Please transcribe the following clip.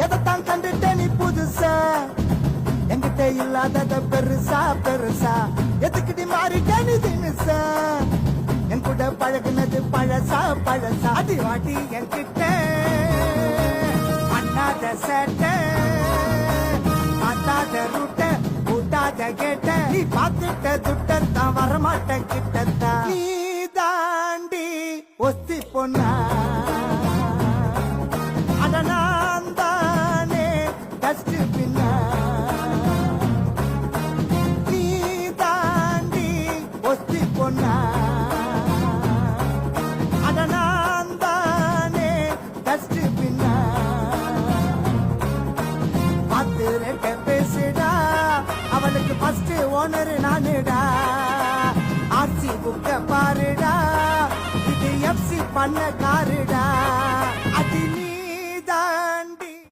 எதைத்தான் கண்டுட்ட நீ புதுசா என்கிட்ட இல்லாதத பெருசா பெருசா எதுக்கிட்ட மாறிட்ட நீ தினுசா என் கூட பழகுனது பழசா பழசா அடி வாட்டி என்கிட்ட பண்ணாத சேட்ட பார்த்தாத ரூட்ட கூட்டாத கேட்ட நீ பார்த்துட்ட துட்டத்தான் வரமாட்ட கிட்டத்தான் நீ தாண்டி ஒத்தி பொண்ணா அட நான் தானே டஸ்ட் பின்னா நீ தாண்டி ஒத்தி பொண்ணா அட நான் தானே டஸ்ட் பின்னா பார்த்து ரெட்ட பேசுடா அவளுக்கு ஃபர்ஸ்ட் ஓனர் நானுடா ஆர்சி புக்க பாருடா இது எஃப்சி பண்ண காருடா